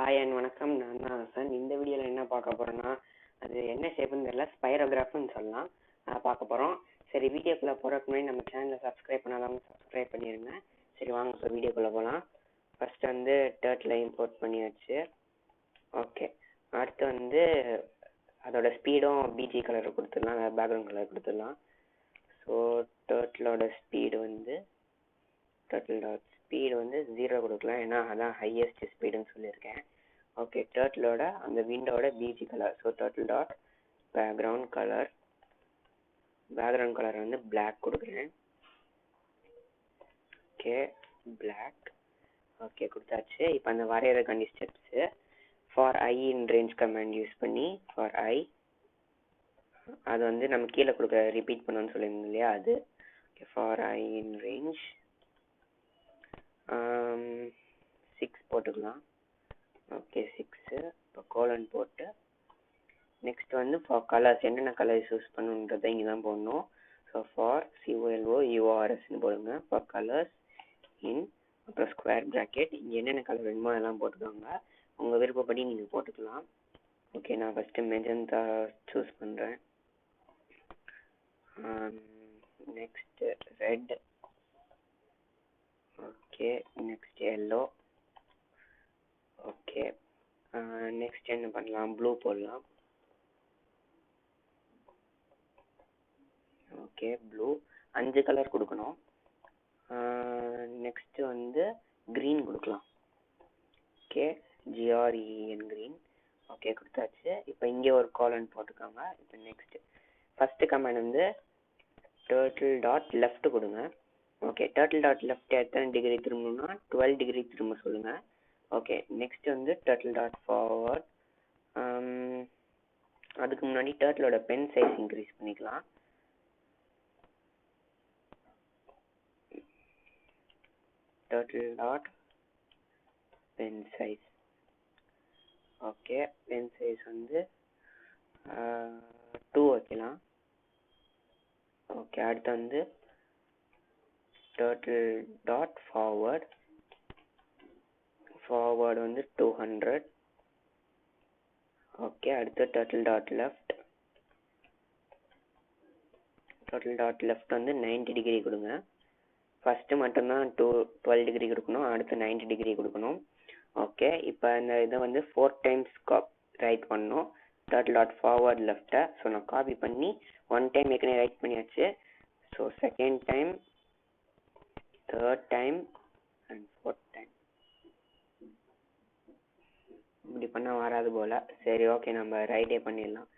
Hi and வணக்கம். நான் தான் ஹசன். இந்த வீடியோவில் என்ன பார்க்க போகிறேன்னா, அது என்ன ஷேப்புன்னு தெரியல, ஸ்பைரோகிராஃப்னு சொல்லலாம். பார்க்க போகிறோம். சரி, வீடியோக்குள்ளே போகிறதுக்கு முன்னாடி நம்ம சேனலை சப்ஸ்கிரைப் பண்ணாதவங்க சப்ஸ்கிரைப் பண்ணிடுங்க. சரி, வாங்க இப்போ வீடியோக்குள்ளே போகலாம். ஃபஸ்ட்டு வந்து டர்ட்டில் இம்போர்ட் பண்ணியாச்சு. ஓகே, அடுத்து வந்து அதோட ஸ்பீடும் பிஜி கலர் கொடுத்துடலாம், பேக்ரவுண்ட் கலர் கொடுத்துடலாம். ஸோ டர்ட்டிலோட ஸ்பீடு வந்து ஸ்பீடு வந்து 0 கொடுக்கலாம், ஏன்னா அதான் ஹையஸ்ட் ஸ்பீடுன்னு சொல்லியிருக்கேன். ஓகே, டர்ட்டிலோட அந்த விண்டோட BG colour, so turtle dot background colour வந்து பிளாக் கொடுக்குறேன். Okay, black. ஓகே, கொடுத்தாச்சு. இப்போ அந்த வரைகிற கண்டி steps for I in range command use பண்ணி ஃபார் ஐ அது வந்து நம்ம கீழே கொடுக்க ரிப்பீட் பண்ணணும்னு சொல்லியிருந்தோம் இல்லையா, அது. Okay, for I in range 6 போட்டுக்கலாம். ஓகே, 6 இப்போ கோலன் போட்டு நெக்ஸ்ட் வந்து ஃபார் கலர்ஸ் என்னென்ன கலர்ஸ் யூஸ் பண்ணுன்றதை இங்கே தான் போடணும். ஸோ ஃபார் COLOURSன்னு போடுங்க. ஃபார் கலர்ஸ் இன் அப்புறம் ஸ்கொயர் ப்ராக்கெட், இங்கே என்னென்ன கலர் வேணுமோ அதெல்லாம் போட்டுக்கோங்க. உங்கள் விருப்பப்படி நீங்கள் போட்டுக்கலாம். ஓகே, நான் ஃபஸ்ட்டு மெஜந்தா சூஸ் பண்ணுறேன். Next red. Okay, next yellow. Okay, next என்ன பண்ணலாம், ப்ளூ போடலாம். ஓகே, ப்ளூ 5 கலர் கொடுக்கணும். நெக்ஸ்ட் வந்து க்ரீன் கொடுக்கலாம். Okay, GREEN green. ஓகே, கொடுத்தாச்சு. இப்போ இங்கே ஒரு காலன் போட்டுக்கோங்க. இப்போ நெக்ஸ்ட் ஃபஸ்ட்டு கமாண்ட் வந்து டர்ட்டில் டாட் லெஃப்ட் கொடுங்க. ஓகே, டர்ட்டில் டாட் லெஃப்ட் எத்தனை டிகிரி திரும்பணும்னா 12 டிகிரி திரும்ப சொல்லுங்கள். ஓகே, நெக்ஸ்ட் வந்து டர்ட்டில் டாட் ஃபார்வர்ட். அதுக்கு முன்னாடி டர்ட்டிலோட பென் சைஸ் இன்க்ரீஸ் பண்ணிக்கலாம். Turtle dot pen size. Okay, pen size வந்து 2 வைக்கலாம். ஓகே, அடுத்து வந்து turtle dot forward வந்து 200. ஓகே, அடுத்து turtle dot left வந்து 90 டிகிரி கொடுங்க. ஃபஸ்ட்டு மட்டும்தான் 12 டிகிரி கொடுக்கணும், அடுத்து 90 டிகிரி கொடுக்கணும். ஓகே, இப்போ இந்த இதை வந்து 4 டைம்ஸ் ரைட் பண்ணணும், டர்ட்டில் டாட் ஃபார்வர்ட் லெஃப்ட்டை. ஸோ நான் காப்பி பண்ணி 1 டைம் ஏற்கனவே ரைட் பண்ணியாச்சு. So second time, third time and fourth time. இப்படி பண்ணால் வராது போல். சரி, ஓகே, நம்ம ரைட்டே பண்ணிடலாம்.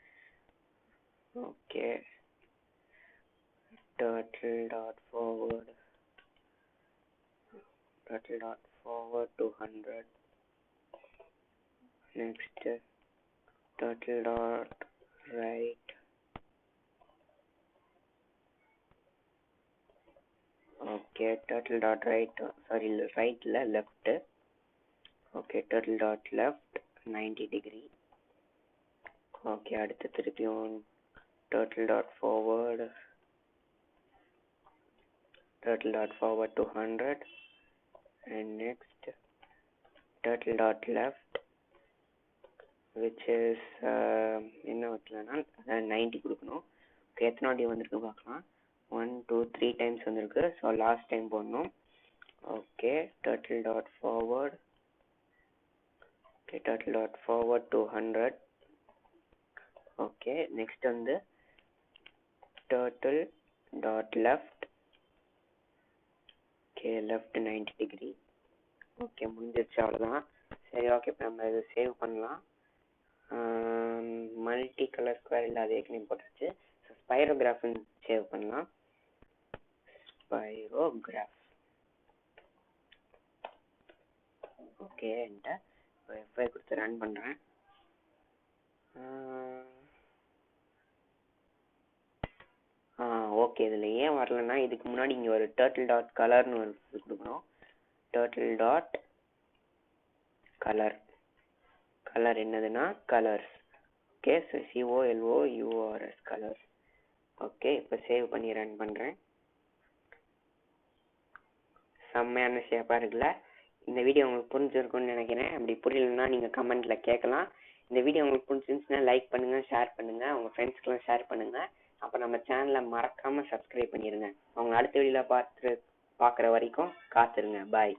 Okay, turtle dot forward 200. next turtle dot right. okay, turtle dot right, sorry, right la left. okay, turtle dot left 90 degree. okay, அடுத்து திருப்பியும் turtle dot forward 200. and next turtle dot left which is என்ன வைக்கலாம்னா 90 கொடுக்கணும். Okay, எத்தனை வாட்டி வந்திருக்கு பார்க்கலாம். 1 2 3 times வந்திருக்கு. So last time போடணும். Okay, turtle dot forward 200. Okay, next வந்து turtle dot left. Okay, left 90 degree. Okay, முடிஞ்சிருச்சு, அவ்வளோதான். சரி, ஓகே, இப்போ நம்ம இதை சேவ் பண்ணலாம். மல்டி கலர் ஸ்கொயர் இல்லாத ஏற்கனவே போட்டாச்சு. ஸோ ஸ்பைரோகிராஃப்னு சேவ் பண்ணலாம். ஸ்பைரோகிராஃப். ஓகே, என்கிட்ட இப்போ F5 கொடுத்து ரன் பண்ணுறேன். ஓகே, இதில் ஏன் வரலன்னா இதுக்கு முன்னாடி இங்கே ஒரு டர்ட்டில் டாட் கலர்னு ஒரு கொடுக்கணும். டர்ட்டில் டாட் கலர் என்னதுன்னா colours. Okay, so COLOURS colours. Okay, இப்போ சேவ் பண்ணி ரன் பண்ணுறேன். செம்மையான ஷேப்பாக இருக்குல்ல. இந்த வீடியோ உங்களுக்கு புரிஞ்சிருக்கும்னு நினைக்கிறேன். அப்படி புரியலன்னா நீங்கள் கமெண்ட்டில் கேட்கலாம். இந்த வீடியோ உங்களுக்கு பிடிச்சிருந்துச்சுன்னா லைக் பண்ணுங்கள், ஷேர் பண்ணுங்கள், உங்கள் ஃப்ரெண்ட்ஸ்க்கெலாம் ஷேர் பண்ணுங்கள். அப்போ நம்ம சேனலை மறக்காமல் சப்ஸ்கிரைப் பண்ணிடுங்க. அவங்க அடுத்த வீடியோவில் பார்க்குற வரைக்கும் காத்துருங்க. பாய்.